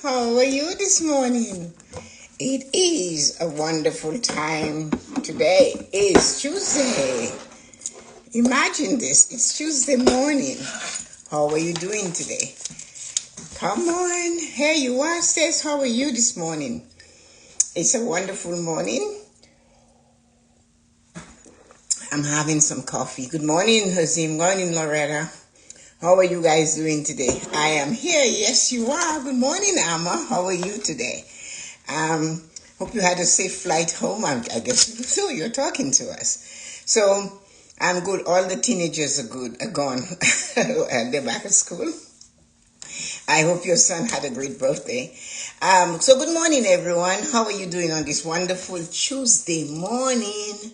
How are you this morning? It is a wonderful time. Today is Tuesday. Imagine this. It's Tuesday morning. How are you doing today? Come on. Here you are, sis. How are you this morning? It's a wonderful morning. I'm having some coffee. Good morning, Hazim. Good morning, Loretta. How are you guys doing today? I am here. Yes, you are. Good morning, Amma. How are you today? Hope you had a safe flight home. I guess so. You're talking to us. So I'm good. All the teenagers are gone. And they're back at school. I hope your son had a great birthday. So good morning, everyone. How are you doing on this wonderful Tuesday morning?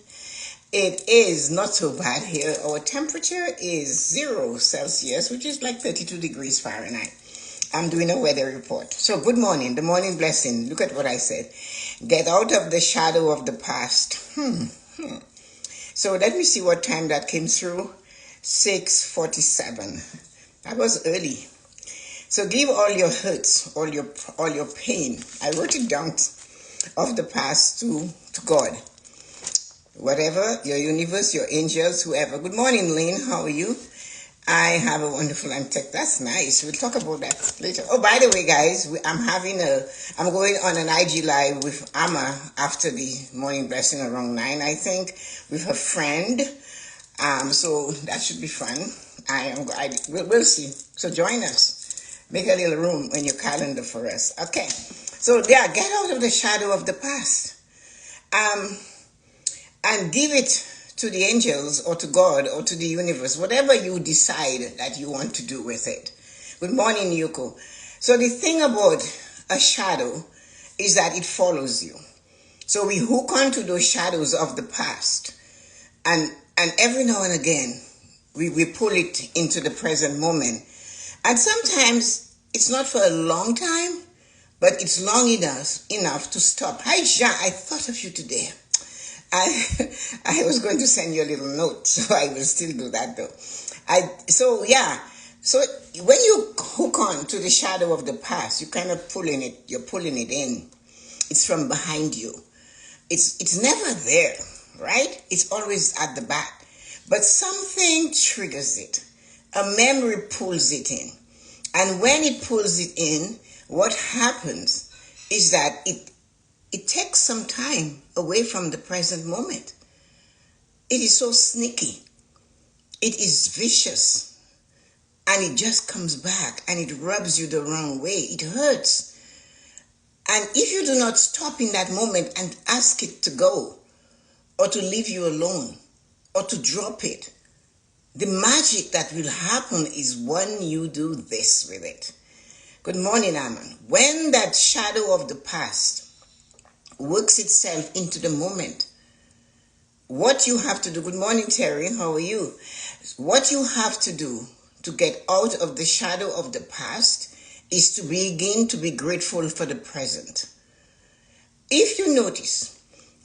It is not so bad here. Our temperature is 0 Celsius, which is like 32 degrees Fahrenheit. I'm doing a weather report. So good morning, the morning blessing. Look at what I said. Get out of the shadow of the past. So let me see what time that came through. 6:47. That was early. So give all your hurts, all your pain. I wrote it down of the past to God. Whatever, your universe, your angels, whoever. Good morning, Lynn. How are you? I have a wonderful tech. That's nice. We'll talk about that later. Oh, by the way, guys, I'm going on an IG live with Amma after the morning blessing around 9, I think, with her friend. So that should be fun. We'll see. So join us. Make a little room in your calendar for us. Okay. So yeah, get out of the shadow of the past. And give it to the angels or to God or to the universe, whatever you decide that you want to do with it. Good morning, Yuko. So the thing about a shadow is that it follows you. So we hook onto those shadows of the past. And every now and again, we pull it into the present moment. And sometimes it's not for a long time, but it's long enough to stop. Hi, Jean, I thought of you today. I was going to send you a little note, so I will still do that though. So when you hook on to the shadow of the past, you're pulling it in. It's from behind you. It's never there, right? It's always at the back. But something triggers it. A memory pulls it in. And when it pulls it in, what happens is that it takes some time away from the present moment. It is so sneaky. It is vicious. And it just comes back and it rubs you the wrong way. It hurts. And if you do not stop in that moment and ask it to go, or to leave you alone, or to drop it, the magic that will happen is when you do this with it. Good morning, Aman. When that shadow of the past works itself into the moment, what you have to do, good morning, Terry, how are you? What you have to do to get out of the shadow of the past is to begin to be grateful for the present. If you notice,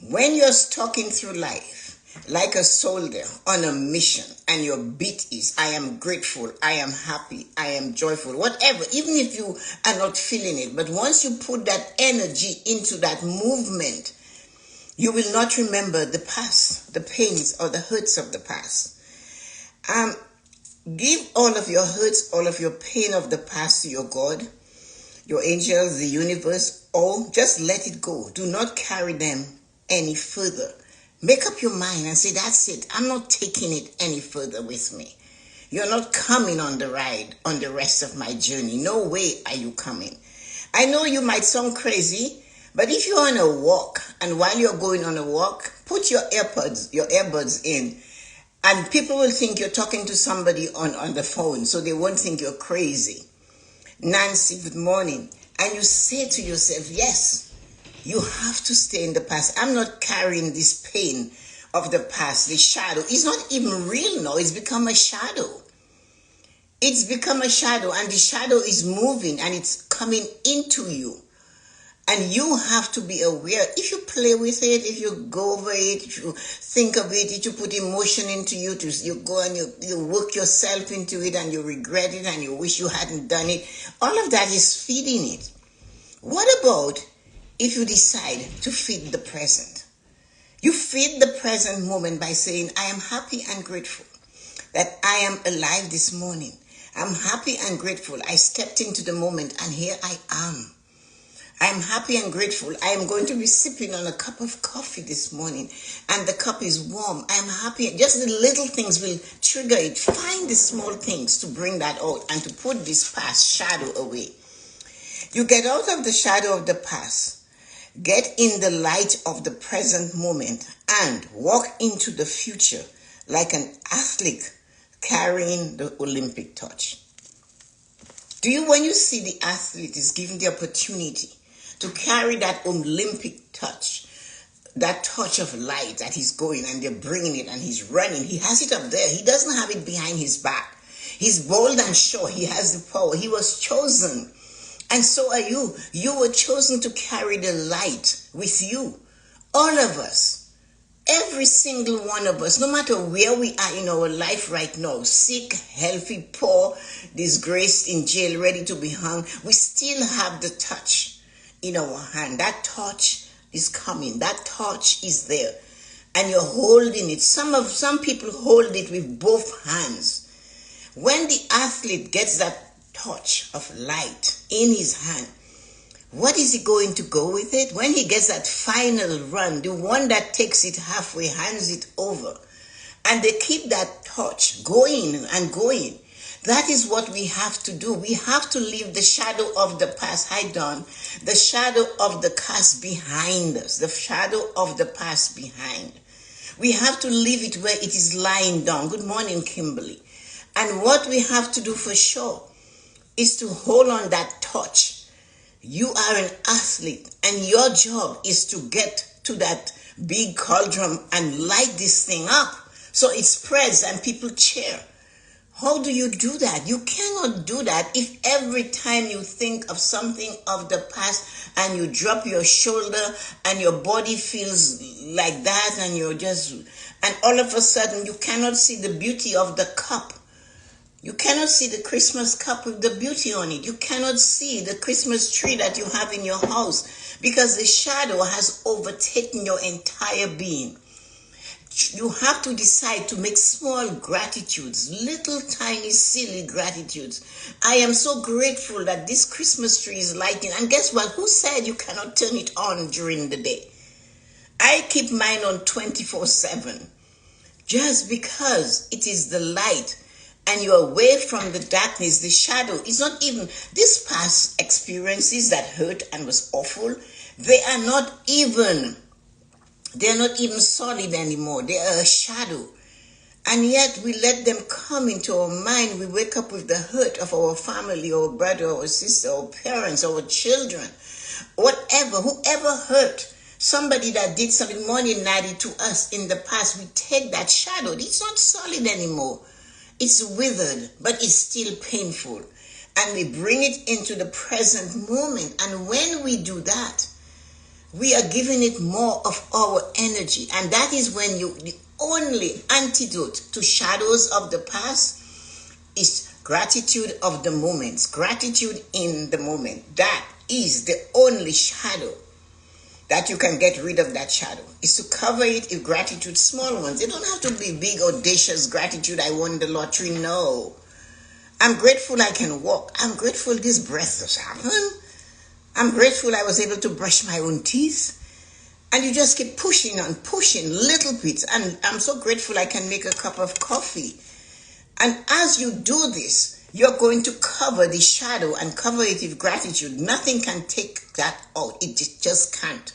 when you're stalking through life like a soldier on a mission and your beat is, I am grateful, I am happy, I am joyful, whatever, even if you are not feeling it, but once you put that energy into that movement, you will not remember the past, the pains or the hurts of the past. Give all of your hurts, all of your pain of the past to your God, your angels, the universe, or just let it go. Do not carry them any further. Make up your mind and say, that's it. I'm not taking it any further with me. You're not coming on the ride on the rest of my journey. No way are you coming. I know you might sound crazy, but if you're on a walk and while you're going on a walk, put your earbuds in, and people will think you're talking to somebody on the phone, so they won't think you're crazy. Nancy, good morning. And you say to yourself, yes, you have to stay in the past. I'm not carrying this pain of the past, the shadow. It's not even real now. It's become a shadow. It's become a shadow, and the shadow is moving and it's coming into you. And you have to be aware. If you play with it, if you go over it, if you think of it, if you put emotion into it, you go and you work yourself into it and you regret it and you wish you hadn't done it, all of that is feeding it. What about if you decide to feed the present? You feed the present moment by saying, I am happy and grateful that I am alive this morning. I'm happy and grateful. I stepped into the moment and here I am. I'm happy and grateful. I am going to be sipping on a cup of coffee this morning and the cup is warm. I'm happy. Just the little things will trigger it. Find the small things to bring that out and to put this past shadow away. You get out of the shadow of the past, get in the light of the present moment and walk into the future like an athlete carrying the Olympic torch. When you see the athlete is given the opportunity to carry that Olympic touch, that touch of light that he's going and they're bringing it and he's running. He has it up there. He doesn't have it behind his back. He's bold and sure. He has the power. He was chosen. And so are you. You were chosen to carry the light with you. All of us. Every single one of us, no matter where we are in our life right now, sick, healthy, poor, disgraced, in jail, ready to be hung, we still have the touch in our hand. That touch is coming. That touch is there. And you're holding it. Some people hold it with both hands. When the athlete gets that touch of light in his hand, what is he going to go with it? When he gets that final run, the one that takes it halfway, hands it over, and they keep that touch going and going. That is what we have to do. We have to leave the shadow of the past. Hi, Dawn. The shadow of the past behind us. The shadow of the past behind. We have to leave it where it is lying down. Good morning, Kimberly. And what we have to do for sure is to hold on that touch. You are an athlete and your job is to get to that big cauldron and light this thing up so it spreads and people cheer. How do you do that? You cannot do that if every time you think of something of the past and you drop your shoulder and your body feels like that and all of a sudden you cannot see the beauty of the cup. You cannot see the Christmas cup with the beauty on it. You cannot see the Christmas tree that you have in your house because the shadow has overtaken your entire being. You have to decide to make small gratitudes, little tiny silly gratitudes. I am so grateful that this Christmas tree is lighting. And guess what? Who said you cannot turn it on during the day? I keep mine on 24/7 just because it is the light. And you're away from the darkness, the shadow. It's not even, these past experiences that hurt and was awful, they are not even solid anymore. They are a shadow. And yet we let them come into our mind. We wake up with the hurt of our family, our brother, our sister, our parents, our children, whatever, whoever hurt. Somebody that did something more than naughty to us in the past, we take that shadow. It's not solid anymore. It's withered, but it's still painful. And we bring it into the present moment. And when we do that, we are giving it more of our energy. And that is when the only antidote to shadows of the past is gratitude of the moments. Gratitude in the moment. That is the only shadow that you can get rid of. That shadow is to cover it in gratitude, small ones. They don't have to be big, audacious gratitude. I won the lottery. No. I'm grateful I can walk. I'm grateful this breath has happened. I'm grateful I was able to brush my own teeth. And you just keep pushing and pushing little bits. And I'm so grateful I can make a cup of coffee. And as you do this, you're going to cover the shadow and cover it with gratitude. Nothing can take that out. It just can't.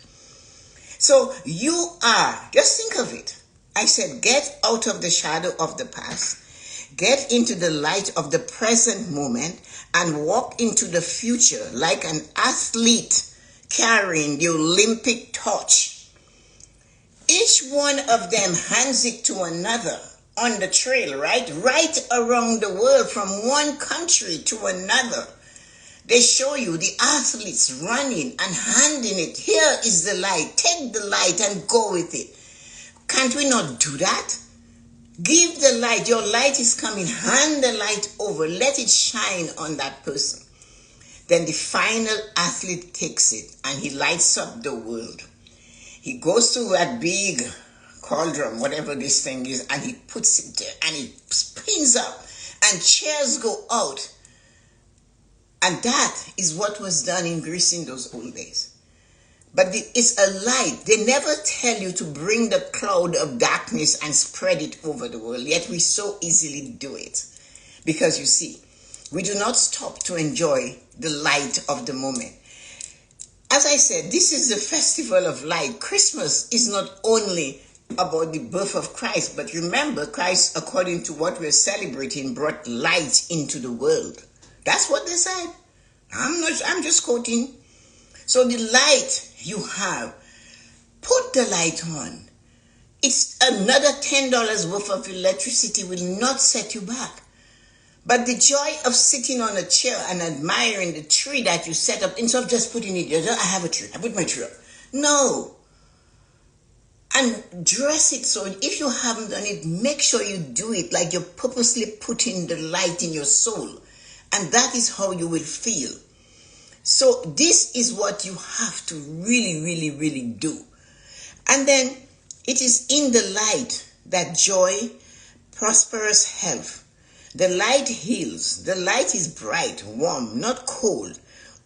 So you are, just think of it. I said, get out of the shadow of the past, get into the light of the present moment, and walk into the future like an athlete carrying the Olympic torch. Each one of them hands it to another on the trail, right? Right around the world, from one country to another. They show you the athletes running and handing it. Here is the light. Take the light and go with it. Can't we not do that? Give the light. Your light is coming. Hand the light over. Let it shine on that person. Then the final athlete takes it and he lights up the world. He goes to that big cauldron, whatever this thing is, and he puts it there and he spins up and chairs go out. And that is what was done in Greece in those old days. But it's a light. They never tell you to bring the cloud of darkness and spread it over the world, yet we so easily do it. Because you see, we do not stop to enjoy the light of the moment. As I said, this is the festival of light. Christmas is not only about the birth of Christ, but remember, Christ, according to what we're celebrating, brought light into the world. That's what they said. I'm just quoting. So the light you have, put the light on. It's another $10 worth of electricity will not set you back. But the joy of sitting on a chair and admiring the tree that you set up, instead of just putting it there, I have a tree, I put my tree up. No. And dress it so if you haven't done it, make sure you do it like you're purposely putting the light in your soul. And that is how you will feel. So this is what you have to really, really, really do. And then it is in the light that joy, prosperous health. The light heals. The light is bright, warm, not cold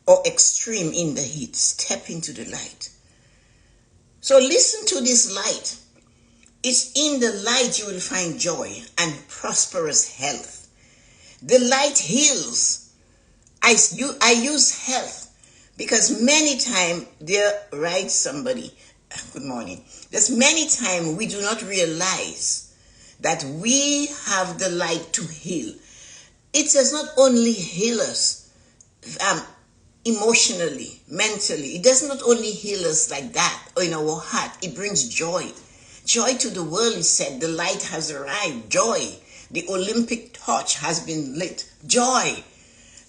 or extreme in the heat. Step into the light. So listen to this light. It's in the light you will find joy and prosperous health. The light heals. I use health because many times good morning. There's many times we do not realize that we have the light to heal. It does not only heal us emotionally, mentally. It does not only heal us like that or in our heart. It brings joy. Joy to the world is said. The light has arrived. Joy. The Olympic torch has been lit. Joy.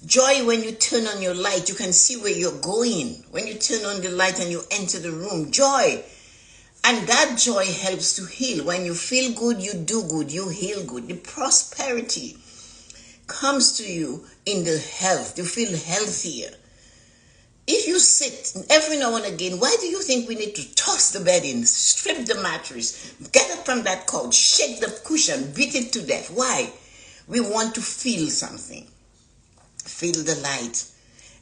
Joy when you turn on your light. You can see where you're going. When you turn on the light and you enter the room. Joy. And that joy helps to heal. When you feel good, you do good, you heal good. The prosperity comes to you in the health. You feel healthier. If you sit every now and again, why do you think we need to toss the bed in, strip the mattress, get up from that couch, shake the cushion, beat it to death? Why? We want to feel something. Feel the light.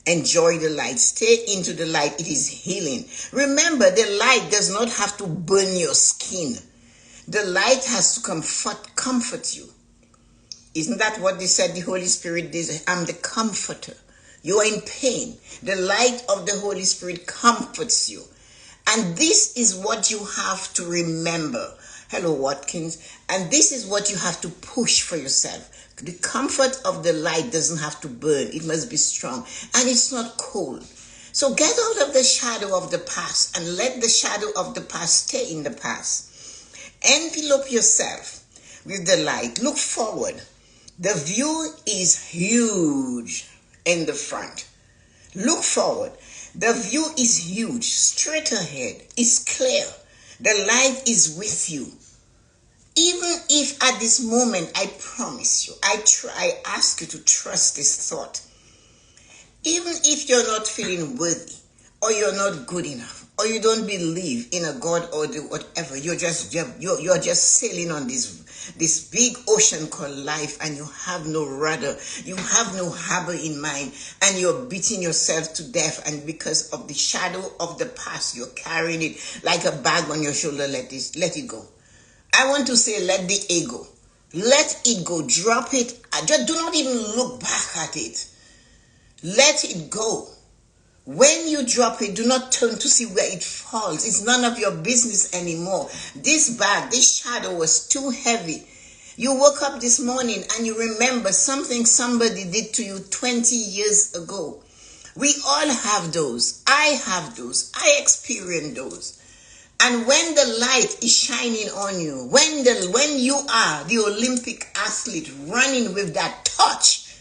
Enjoy the light. Stay into the light. It is healing. Remember, the light does not have to burn your skin. The light has to comfort you. Isn't that what they said the Holy Spirit did? I'm the comforter. You are in pain. The light of the Holy Spirit comforts you. And this is what you have to remember. Hello, Watkins. And this is what you have to push for yourself. The comfort of the light doesn't have to burn. It must be strong. And it's not cold. So get out of the shadow of the past and let the shadow of the past stay in the past. Envelope yourself with the light. Look forward. The view is huge in the front. Look forward. The view is huge. Straight ahead. It's clear. The light is with you. Even if at this moment, I promise you, I ask you to trust this thought. Even if you're not feeling worthy, or you're not good enough, or you don't believe in a God or whatever, you're just sailing on this big ocean called life, and you have no rudder, you have no harbor in mind, and you're beating yourself to death, and because of the shadow of the past, you're carrying it like a bag on your shoulder. Let it go. I want to say, let the ego, let it go, drop it. Just do not even look back at it. Let it go. When you drop it, do not turn to see where it falls. It's none of your business anymore. This bag, this shadow was too heavy. You woke up this morning and you remember something somebody did to you 20 years ago. We all have those. I have those. I experience those. And when the light is shining on you, when you are the Olympic athlete running with that torch,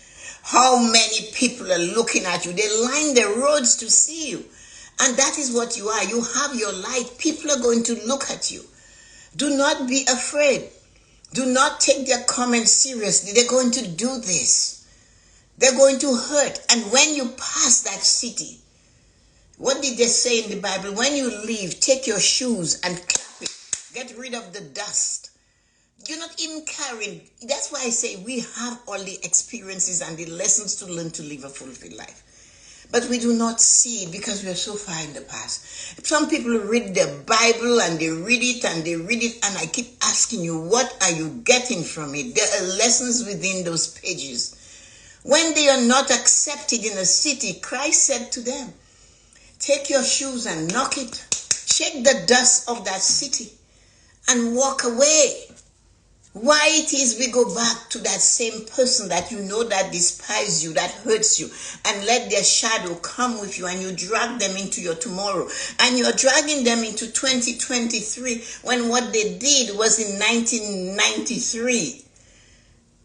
how many people are looking at you? They line the roads to see you. And that is what you are. You have your light. People are going to look at you. Do not be afraid. Do not take their comments seriously. They're going to do this. They're going to hurt. And when you pass that city, what did they say in the Bible? When you leave, take your shoes and clap it. Get rid of the dust. You're not even carrying. That's why I say we have all the experiences and the lessons to learn to live a fulfilled life. But we do not see it because we are so far in the past. Some people read the Bible and they read it and they read it, and I keep asking you, what are you getting from it? There are lessons within those pages. When they are not accepted in a city, Christ said to them, take your shoes and knock it. Shake the dust of that city and walk away. Why it is we go back to that same person that you know that despises you, that hurts you, and let their shadow come with you, and you drag them into your tomorrow. And you're dragging them into 2023 when what they did was in 1993.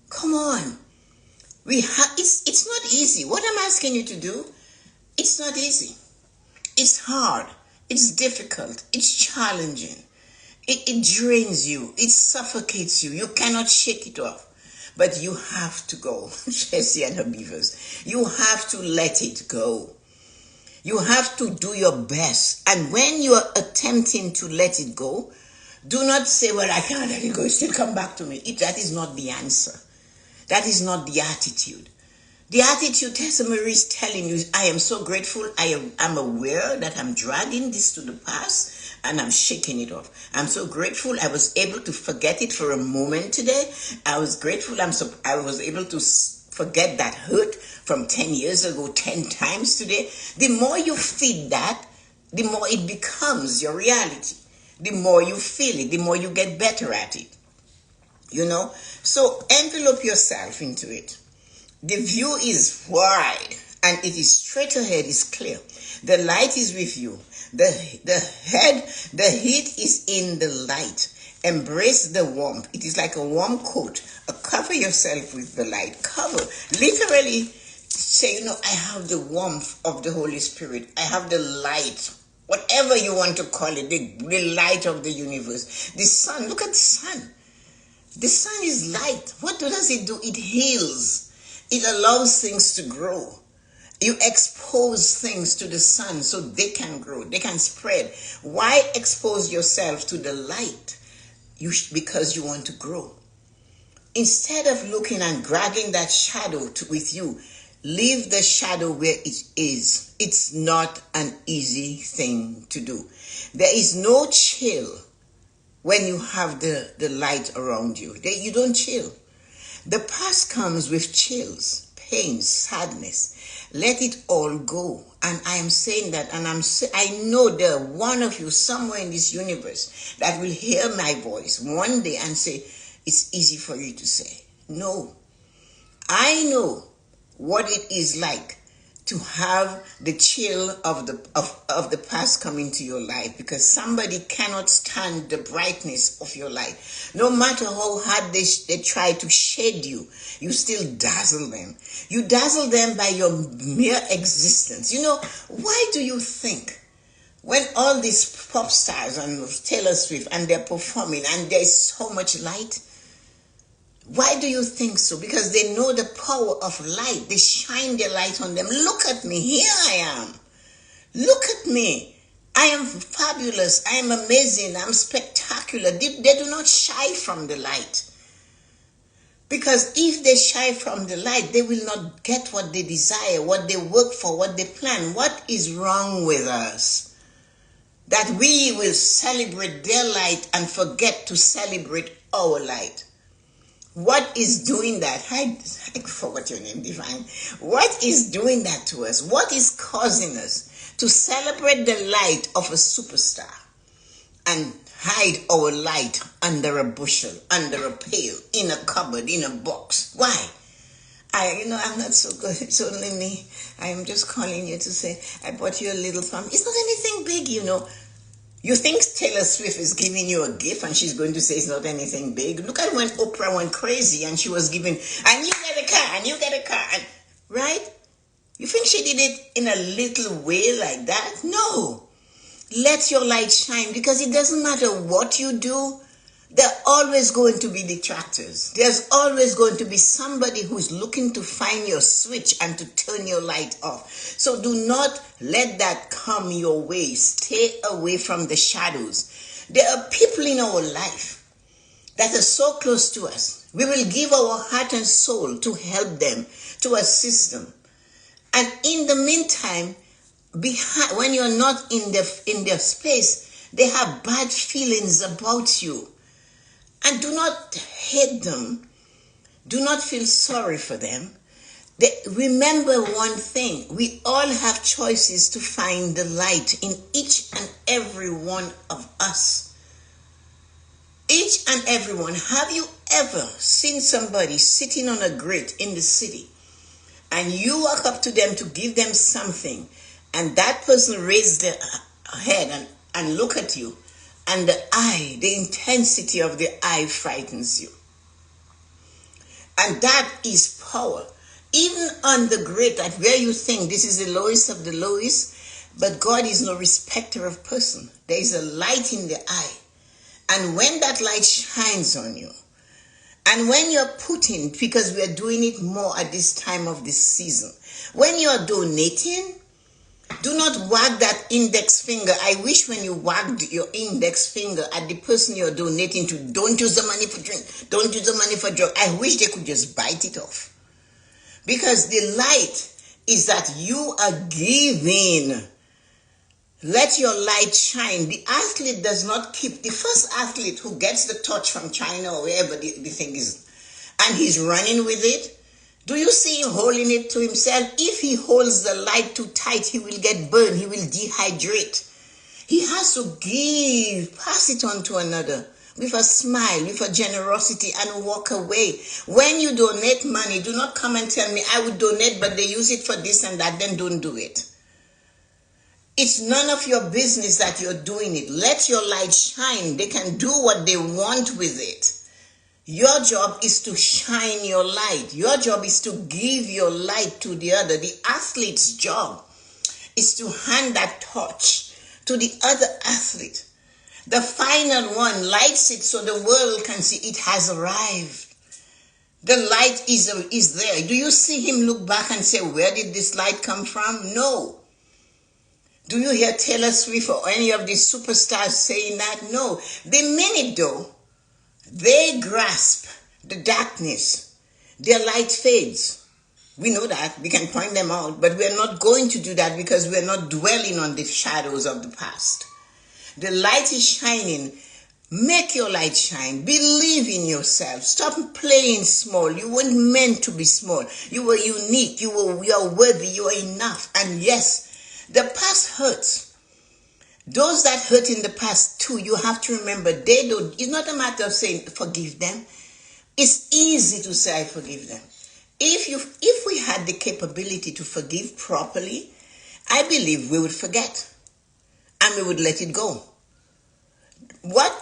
Come on. It's not easy. What I'm asking you to do, it's not easy. It's hard. It's difficult. It's challenging. It drains you. It suffocates you. You cannot shake it off. But you have to go. Jesse and her beavers. You have to let it go. You have to do your best. And when you are attempting to let it go, do not say, well, I can't let it go. It still come back to me. That is not the answer. That is not the attitude. The attitude Tessa-Marie is telling you, I am so grateful. I'm aware that I'm dragging this to the past and I'm shaking it off. I'm so grateful I was able to forget it for a moment today. I was grateful I was able to forget that hurt from 10 years ago 10 times today. The more you feed that, the more it becomes your reality. The more you feel it, the more you get better at it. You know? So envelope yourself into it. The view is wide and it is straight ahead, is clear. The light is with you. The heat is in the light. Embrace the warmth. It is like a warm coat. Cover yourself with the light. Cover. Literally say, I have the warmth of the Holy Spirit. I have the light. Whatever you want to call it, the light of the universe. The sun. Look at the sun. The sun is light. What does it do? It heals. It allows things to grow. You expose things to the sun so they can grow, they can spread. Why expose yourself to the light? Because you want to grow. Instead of looking and dragging that shadow with you, leave the shadow where it is. It's not an easy thing to do. There is no chill when you have the light around you. You don't chill. The past comes with chills, pain, sadness. Let it all go. And I am saying that, and I know there are one of you somewhere in this universe that will hear my voice one day and say, it's easy for you to say. No. I know what it is like to have the chill of the past come into your life, because somebody cannot stand the brightness of your life. No matter how hard they try to shade you, you still dazzle them. You dazzle them by your mere existence. Why do you think when all these pop stars and Taylor Swift and they're performing and there's so much light, why do you think so? Because they know the power of light. They shine their light on them. Look at me. Here I am. Look at me. I am fabulous. I am amazing. I'm spectacular. They do not shy from the light. Because if they shy from the light, they will not get what they desire, what they work for, what they plan. What is wrong with us? That we will celebrate their light and forget to celebrate our light. What is doing that? I forgot your name, Divine. What is doing that to us? What is causing us to celebrate the light of a superstar and hide our light under a bushel, under a pail, in a cupboard, in a box? Why? I'm not so good. So, Lily, I am just calling you to say, I bought you a little farm. It's not anything big, You think Taylor Swift is giving you a gift and she's going to say it's not anything big? Look at when Oprah went crazy and she was giving, and you get a car, and you get a car, right? You think she did it in a little way like that? No. Let your light shine, because it doesn't matter what you do. There are always going to be detractors. There's always going to be somebody who's looking to find your switch and to turn your light off. So do not let that come your way. Stay away from the shadows. There are people in our life that are so close to us. We will give our heart and soul to help them, to assist them. And in the meantime, when you're not in their space, they have bad feelings about you. And do not hate them. Do not feel sorry for them. Remember one thing. We all have choices to find the light in each and every one of us. Each and every one. Have you ever seen somebody sitting on a grate in the city and you walk up to them to give them something and that person raised their head and look at you? And the intensity of the eye frightens you. And that is power. Even on the grade, that where you think this is the lowest of the lowest, but God is no respecter of person. There is a light in the eye. And when that light shines on you, and when you're putting, because we are doing it more at this time of this season, when you're donating, do not wag that index finger. I wish when you wagged your index finger at the person you're donating to, don't use the money for drink, don't use the money for drug. I wish they could just bite it off. Because the light is that you are giving. Let your light shine. The athlete does not keep, the first athlete who gets the touch from China or wherever the thing is, and he's running with it, do you see him holding it to himself? If he holds the light too tight, he will get burned. He will dehydrate. He has to give, pass it on to another with a smile, with a generosity, and walk away. When you donate money, do not come and tell me, I would donate, but they use it for this and that. Then don't do it. It's none of your business that you're doing it. Let your light shine. They can do what they want with it. Your job is to shine your light. Your job is to give your light to the other. The athlete's job is to hand that torch to the other athlete. The final one lights it so the world can see it has arrived. The light is there. Do you see him look back and say, where did this light come from? No. Do you hear Taylor Swift or any of these superstars saying that? No. The minute though, they grasp the darkness, their light fades. We know that. We can point them out. But we're not going to do that because we're not dwelling on the shadows of the past. The light is shining. Make your light shine. Believe in yourself. Stop playing small. You weren't meant to be small. You were unique. You are worthy. You are enough. And yes, the past hurts. Those that hurt in the past too, you have to remember, it's not a matter of saying forgive them. It's easy to say I forgive them. If we had the capability to forgive properly, I believe we would forget and we would let it go. What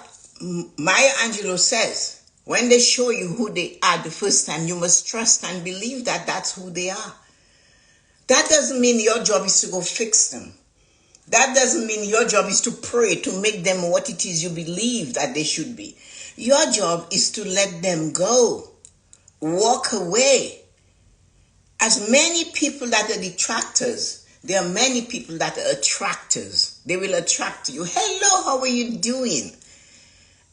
Maya Angelou says, when they show you who they are the first time, you must trust and believe that that's who they are. That doesn't mean your job is to go fix them. That doesn't mean your job is to pray to make them what it is you believe that they should be. Your job is to let them go. Walk away. As many people that are detractors, there are many people that are attractors. They will attract you. Hello, how are you doing?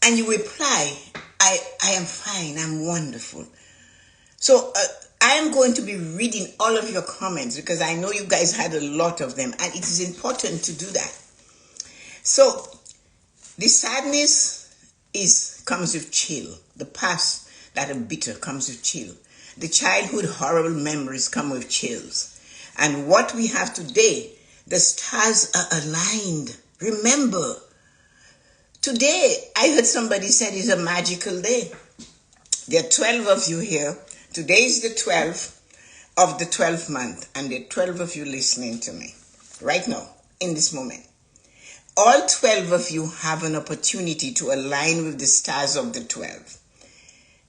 And you reply, I am fine, I'm wonderful. So I am going to be reading all of your comments because I know you guys had a lot of them and it is important to do that. So the sadness comes with chill. The past that are bitter comes with chill. The childhood horrible memories come with chills. And what we have today, the stars are aligned. Remember, today I heard somebody said it's a magical day. There are 12 of you here. Today is the 12th of the 12th month, and there are 12 of you listening to me right now, in this moment. All 12 of you have an opportunity to align with the stars of the 12.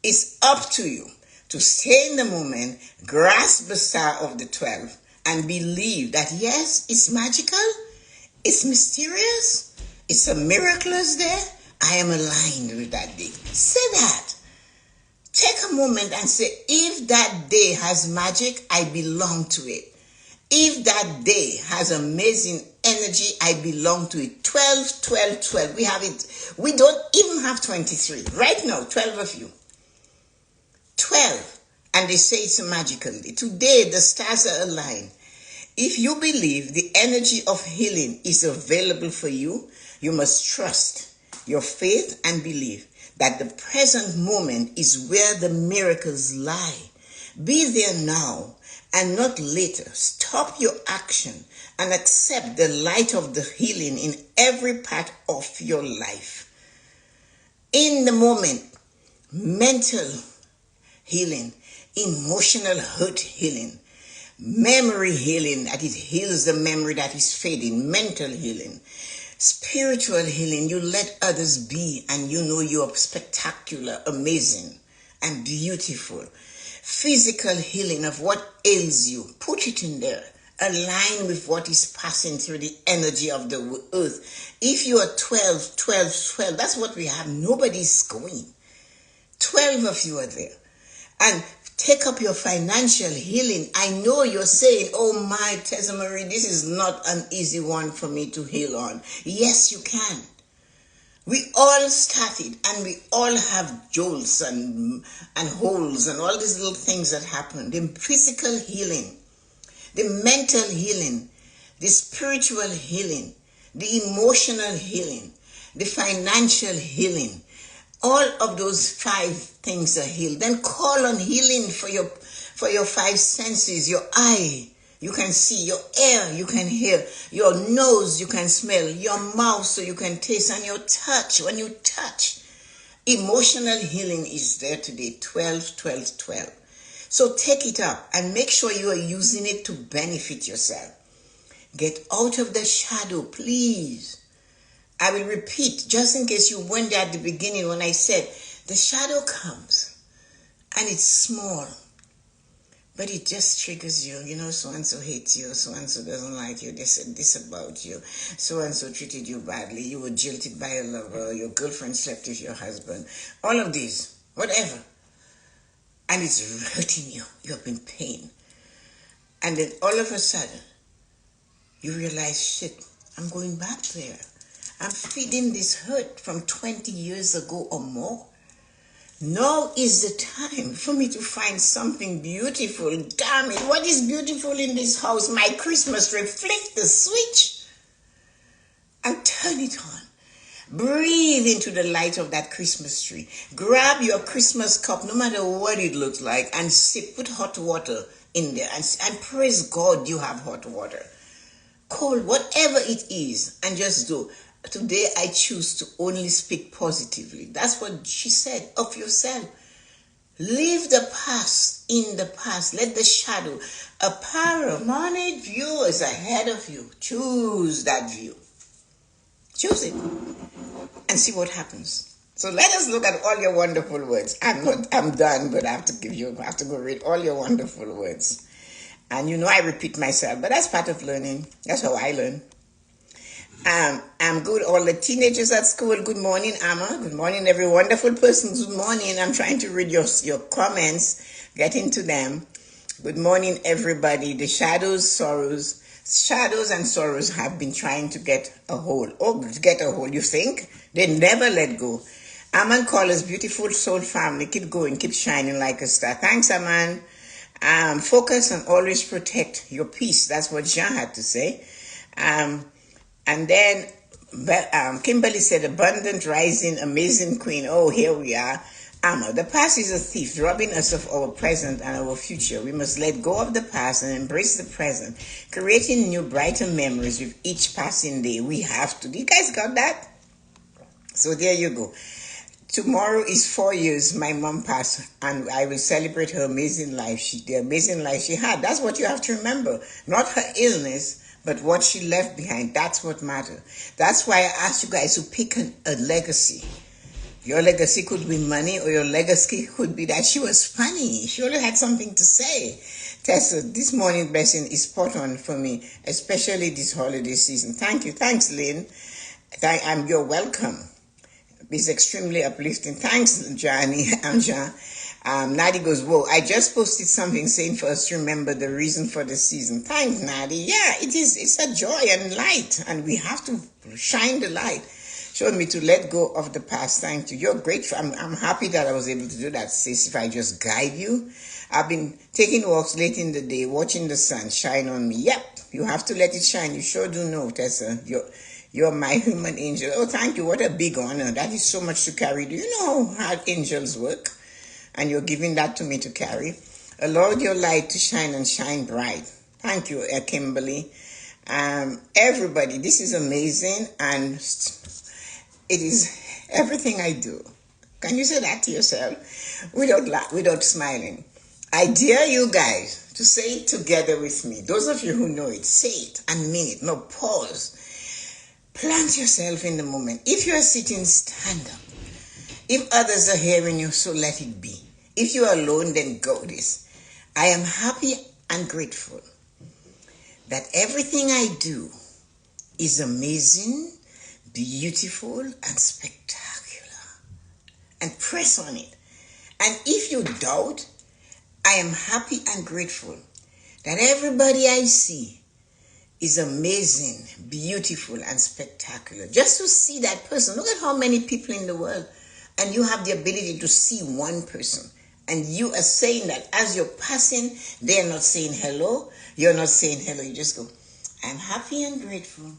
It's up to you to stay in the moment, grasp the star of the 12, and believe that yes, it's magical, it's mysterious, it's a miraculous day, I am aligned with that day. Say that. Take a moment and say, if that day has magic, I belong to it. If that day has amazing energy, I belong to it. 12, 12, 12. We have it. We don't even have 23. Right now, 12 of you. 12. And they say it's magical. Today, the stars are aligned. If you believe the energy of healing is available for you, you must trust your faith and believe that the present moment is where the miracles lie. Be there now and not later. Stop your action and accept the light of the healing in every part of your life. In the moment, mental healing, emotional hurt healing, memory healing, that it heals the memory that is fading, mental healing, spiritual healing, you let others be and you know you are spectacular, amazing, and beautiful. Physical healing of what ails you, put it in there. Align with what is passing through the energy of the earth. If you are 12, 12, 12, that's what we have. Nobody's going. 12 of you are there. And take up your financial healing. I know you're saying, oh my, Tessa-Marie, this is not an easy one for me to heal on. Yes, you can. We all started and we all have jolts and holes and all these little things that happen. The physical healing, the mental healing, the spiritual healing, the emotional healing, the financial healing. All of those 5 things are healed. Then call on healing for your 5 senses. Your eye, you can see. Your ear, you can hear. Your nose, you can smell. Your mouth, so you can taste. And your touch, when you touch. Emotional healing is there today. 12, 12, 12. So take it up and make sure you are using it to benefit yourself. Get out of the shadow, please. I will repeat, just in case you went there at the beginning when I said, the shadow comes and it's small, but it just triggers you. You know, so-and-so hates you, so-and-so doesn't like you, they said this about you, so-and-so treated you badly, you were jilted by a lover, your girlfriend slept with your husband, all of these, whatever. And it's hurting you, you're in pain. And then all of a sudden, you realize, shit, I'm going back there. I'm feeding this hurt from 20 years ago or more. Now is the time for me to find something beautiful. Damn it, what is beautiful in this house? My Christmas tree. Flick the switch and turn it on. Breathe into the light of that Christmas tree. Grab your Christmas cup, no matter what it looks like, and sip. Put hot water in there and praise God you have hot water. Cold, whatever it is, and just do. Today I choose to only speak positively. That's what she said of yourself. Leave the past in the past. Let the shadow, a paramount view is ahead of you. Choose that view. Choose it and see what happens. So let us look at all your wonderful words. I'm done, but I have to go read all your wonderful words. And you know I repeat myself, but that's part of learning. That's how I learn. I'm good. All the teenagers at school, good morning, Amma. Good morning, every wonderful person. Good morning. I'm trying to read your comments, get into them. Good morning, everybody. The shadows and sorrows have been trying to get a hold. Oh, get a hold, you think? They never let go. Aman Caller's beautiful soul family. Keep going, keep shining like a star. Thanks, Aman. Focus and always protect your peace. That's what Jean had to say. And then Kimberly said, abundant, rising, amazing queen. Oh, here we are. Amma, the past is a thief, robbing us of our present and our future. We must let go of the past and embrace the present, creating new, brighter memories with each passing day. We have to. You guys got that? So there you go. Tomorrow is 4 years my mom passed, and I will celebrate her amazing life. The amazing life she had. That's what you have to remember. Not her illness, but what she left behind. That's what matters. That's why I asked you guys to pick a legacy. Your legacy could be money, or your legacy could be that she was funny. She always had something to say. Tessa, this morning blessing is spot on for me, especially this holiday season. Thank you. Thanks, Lynn. You're welcome. It's extremely uplifting. Thanks, Johnny. I'm John. Nadi goes, whoa, I just posted something saying for us to remember the reason for the season. Thanks, Nadi. Yeah, it is. It's a joy and light, and we have to shine the light. Showed me to let go of the past. Thank you. You're grateful. I'm happy that I was able to do that, sis. If I just guide you. I've been taking walks late in the day, watching the sun shine on me. Yep, you have to let it shine. You sure do know, Tessa. You're my human angel. Oh, thank you. What a big honor. That is so much to carry. Do you know how hard angels work? And you're giving that to me to carry. Allow your light to shine and shine bright. Thank you, Kimberly. Everybody, this is amazing, and it is everything I do. Can you say that to yourself without smiling? I dare you guys to say it together with me. Those of you who know it, say it and mean it. No, pause. Plant yourself in the moment. If you are sitting, stand up. If others are hearing you, so let it be. If you are alone, then go this. I am happy and grateful that everything I do is amazing, beautiful, and spectacular. And press on it. And if you doubt, I am happy and grateful that everybody I see is amazing, beautiful, and spectacular. Just to see that person. Look at how many people in the world, and you have the ability to see one person. And you are saying that as you're passing, they're not saying hello. You're not saying hello. You just go, I'm happy and grateful.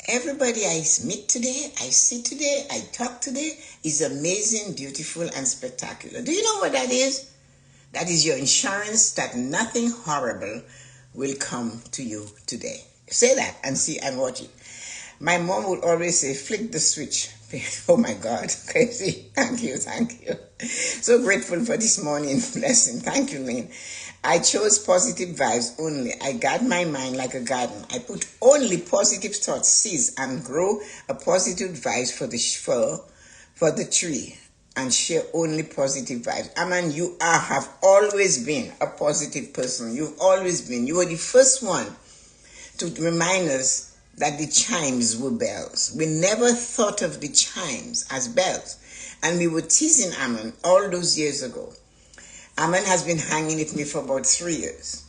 Everybody I meet today, I see today, I talk today is amazing, beautiful, and spectacular. Do you know what that is? That is your insurance that nothing horrible will come to you today. Say that and see and watch it. My mom would always say, flick the switch. Oh my God, crazy. Thank you. So grateful for this morning blessing. Thank you, Lynn. I chose positive vibes only. I guard my mind like a garden. I put only positive thoughts, seeds, and grow a positive vibes for the tree, and share only positive vibes. Aman, you have always been a positive person. You've always been. You were the first one to remind us that the chimes were bells. We never thought of the chimes as bells. And we were teasing Aman all those years ago. Aman has been hanging with me for about 3 years.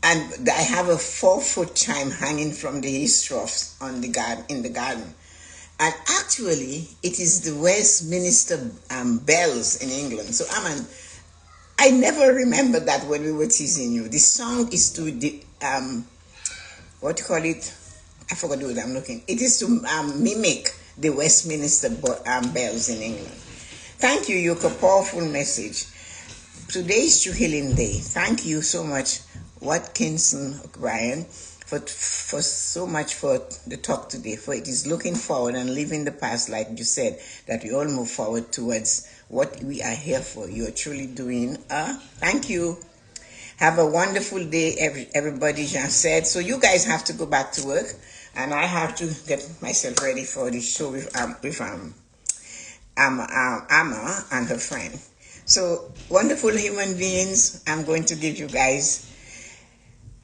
And I have a 4-foot chime hanging from the east troughs in the garden. And actually, it is the Westminster bells in England. So Aman, I never remembered that when we were teasing you. The song is to the, what do you call it? I forgot what I'm looking. It is to mimic the Westminster bells in England. Thank you, Yuka. Powerful message. Today is True Healing Day. Thank you so much, Watkinson O'Brien, for so much for the talk today. For it is looking forward and living the past, like you said, that we all move forward towards what we are here for. You are truly doing. Thank you. Have a wonderful day, everybody. Jean said. So you guys have to go back to work, and I have to get myself ready for the show with Amma and her friend. So wonderful human beings. I'm going to give you guys.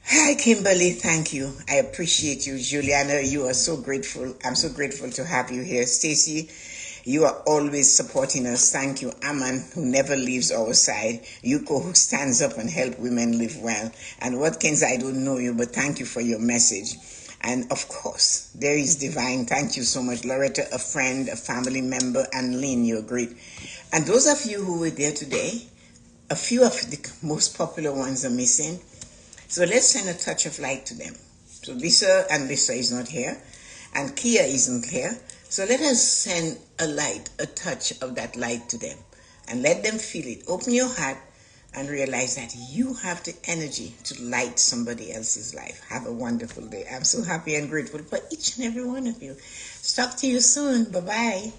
Hi, Kimberly. Thank you. I appreciate you. Juliana, you are so grateful. I'm so grateful to have you here. Stacy, you are always supporting us. Thank you. Aman, who never leaves our side. Yuko, who stands up and help women live well. And Watkins, I don't know you, but thank you for your message. And of course, there is Divine. Thank you so much. Loretta, a friend, a family member, and Lynn, you're great. And those of you who were there today, a few of the most popular ones are missing. So let's send a touch of light to them. So Lisa is not here, and Kia isn't here. So let us send a touch of that light to them, and let them feel it. Open your heart and realize that you have the energy to light somebody else's life. Have a wonderful day. I'm so happy and grateful for each and every one of you. Talk to you soon. Bye-bye.